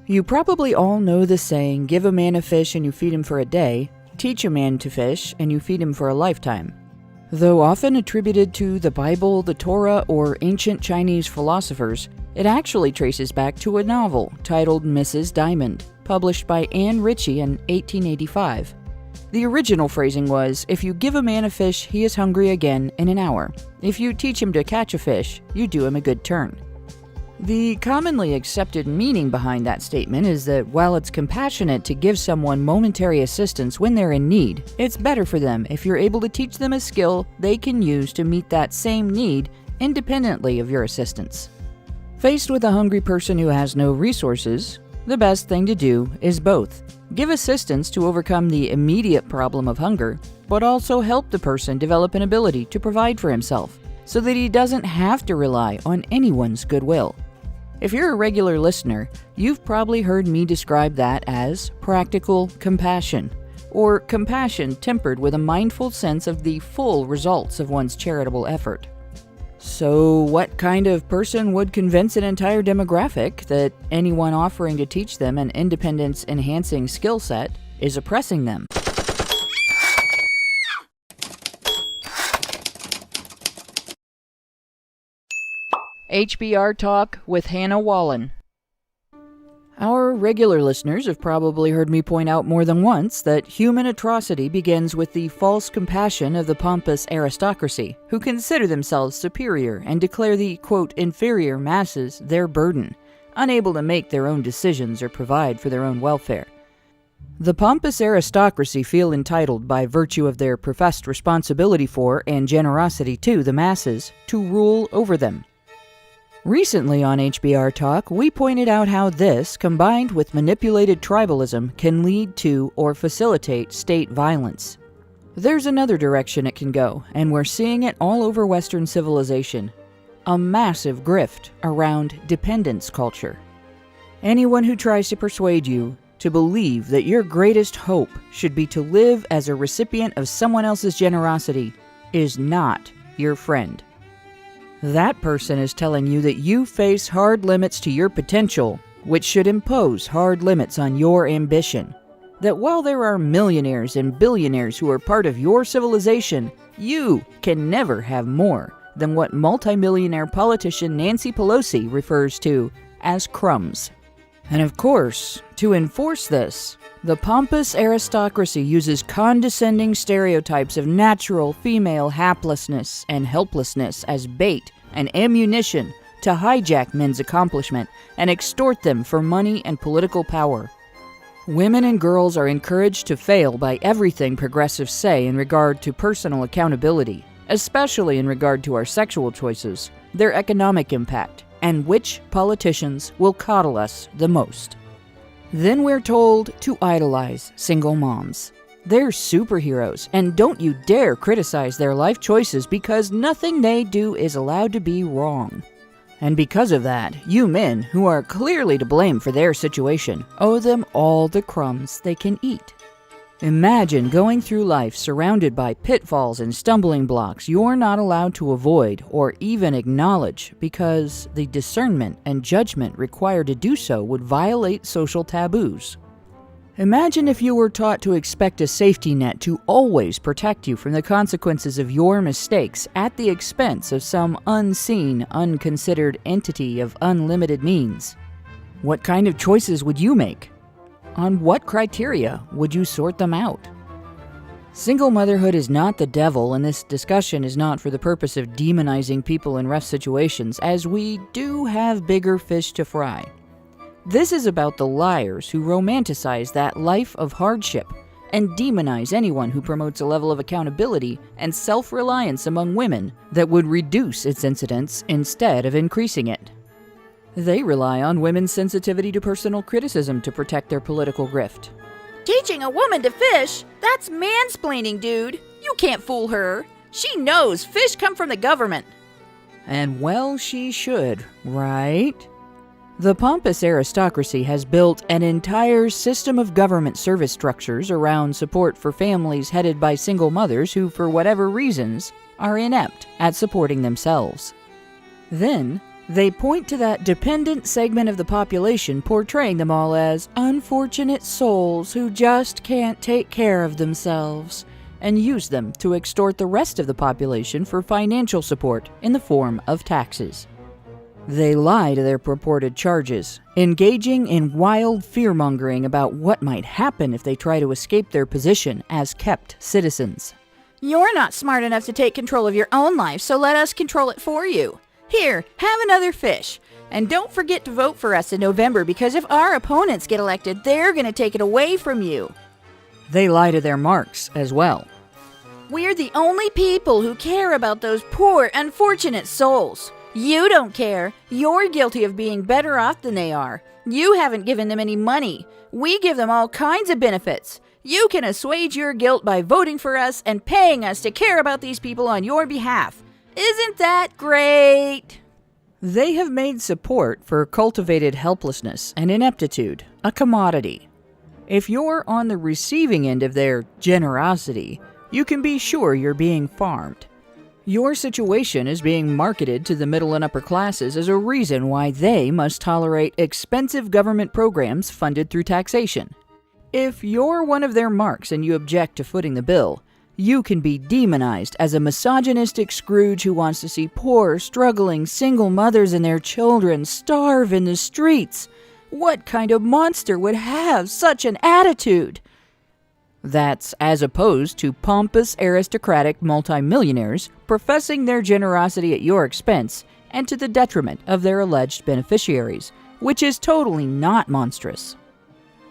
You probably all know the saying, give a man a fish and you feed him for a day, teach a man to fish and you feed him for a lifetime. Though often attributed to the Bible, the Torah, or ancient Chinese philosophers, it actually traces back to a novel titled Mrs. Diamond, published by Anne Ritchie in 1885. The original phrasing was, if you give a man a fish, he is hungry again in an hour. If you teach him to catch a fish, you do him a good turn. The commonly accepted meaning behind that statement is that while it's compassionate to give someone momentary assistance when they're in need, it's better for them if you're able to teach them a skill they can use to meet that same need independently of your assistance. Faced with a hungry person who has no resources, the best thing to do is both. Give assistance to overcome the immediate problem of hunger, but also help the person develop an ability to provide for himself, so that he doesn't have to rely on anyone's goodwill. If you're a regular listener, you've probably heard me describe that as practical compassion, or compassion tempered with a mindful sense of the full results of one's charitable effort. So, what kind of person would convince an entire demographic that anyone offering to teach them an independence-enhancing skill set is oppressing them? HBR Talk with Hannah Wallen. Our regular listeners have probably heard me point out more than once that human atrocity begins with the false compassion of the pompous aristocracy, who consider themselves superior and declare the, quote, inferior masses their burden, unable to make their own decisions or provide for their own welfare. The pompous aristocracy feel entitled by virtue of their professed responsibility for and generosity to the masses to rule over them. Recently on HBR Talk, we pointed out how this, combined with manipulated tribalism, can lead to or facilitate state violence. There's another direction it can go, and we're seeing it all over Western civilization. A massive grift around dependence culture. Anyone who tries to persuade you to believe that your greatest hope should be to live as a recipient of someone else's generosity is not your friend. That person is telling you that you face hard limits to your potential, which should impose hard limits on your ambition. That while there are millionaires and billionaires who are part of your civilization, you can never have more than what multimillionaire politician Nancy Pelosi refers to as crumbs. And of course, to enforce this, the pompous aristocracy uses condescending stereotypes of natural female haplessness and helplessness as bait and ammunition to hijack men's accomplishment and extort them for money and political power. Women and girls are encouraged to fail by everything progressives say in regard to personal accountability, especially in regard to our sexual choices, their economic impact, and which politicians will coddle us the most. Then we're told to idolize single moms. They're superheroes, and don't you dare criticize their life choices because nothing they do is allowed to be wrong. And because of that, you men, who are clearly to blame for their situation, owe them all the crumbs they can eat. Imagine going through life surrounded by pitfalls and stumbling blocks you're not allowed to avoid or even acknowledge because the discernment and judgment required to do so would violate social taboos. Imagine if you were taught to expect a safety net to always protect you from the consequences of your mistakes at the expense of some unseen, unconsidered entity of unlimited means. What kind of choices would you make? On what criteria would you sort them out? Single motherhood is not the devil, and this discussion is not for the purpose of demonizing people in rough situations, as we do have bigger fish to fry. This is about the liars who romanticize that life of hardship and demonize anyone who promotes a level of accountability and self-reliance among women that would reduce its incidence instead of increasing it. They rely on women's sensitivity to personal criticism to protect their political grift. Teaching a woman to fish? That's mansplaining, dude. You can't fool her. She knows fish come from the government. And well, she should, right? The pompous aristocracy has built an entire system of government service structures around support for families headed by single mothers who, for whatever reasons, are inept at supporting themselves. Then, They point to that dependent segment of the population, portraying them all as unfortunate souls who just can't take care of themselves, and use them to extort the rest of the population for financial support in the form of taxes. They lie to their purported charges, engaging in wild fear-mongering about what might happen if they try to escape their position as kept citizens. You're not smart enough to take control of your own life, so let us control it for you. Here, have another fish. And don't forget to vote for us in November, because if our opponents get elected, they're going to take it away from you. They lie to their marks as well. We're the only people who care about those poor, unfortunate souls. You don't care. You're guilty of being better off than they are. You haven't given them any money. We give them all kinds of benefits. You can assuage your guilt by voting for us and paying us to care about these people on your behalf. Isn't that great? They have made support for cultivated helplessness and ineptitude a commodity. If you're on the receiving end of their generosity, you can be sure you're being farmed. Your situation is being marketed to the middle and upper classes as a reason why they must tolerate expensive government programs funded through taxation. If you're one of their marks and you object to footing the bill, you can be demonized as a misogynistic Scrooge who wants to see poor, struggling, single mothers and their children starve in the streets. What kind of monster would have such an attitude? That's as opposed to pompous, aristocratic multimillionaires professing their generosity at your expense and to the detriment of their alleged beneficiaries, which is totally not monstrous.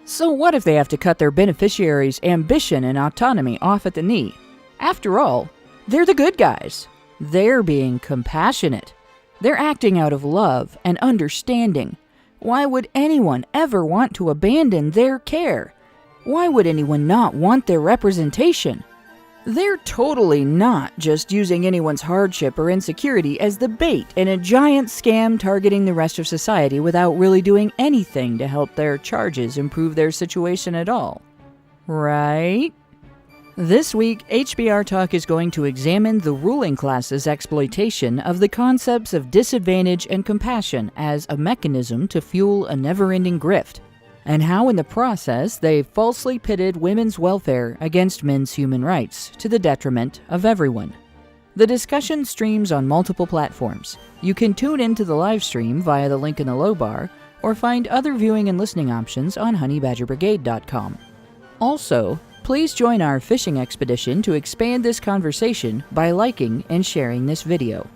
So what if they have to cut their beneficiaries' ambition and autonomy off at the knee? After all, they're the good guys. They're being compassionate. They're acting out of love and understanding. Why would anyone ever want to abandon their care? Why would anyone not want their representation? They're totally not just using anyone's hardship or insecurity as the bait in a giant scam targeting the rest of society without really doing anything to help their charges improve their situation at all. Right? This week, HBR Talk is going to examine the ruling class's exploitation of the concepts of disadvantage and compassion as a mechanism to fuel a never-ending grift, and how in the process they falsely pitted women's welfare against men's human rights to the detriment of everyone. The discussion streams on multiple platforms. You can tune into the live stream via the link in the low bar, or find other viewing and listening options on HoneyBadgerBrigade.com. Also, please join our fishing expedition to expand this conversation by liking and sharing this video.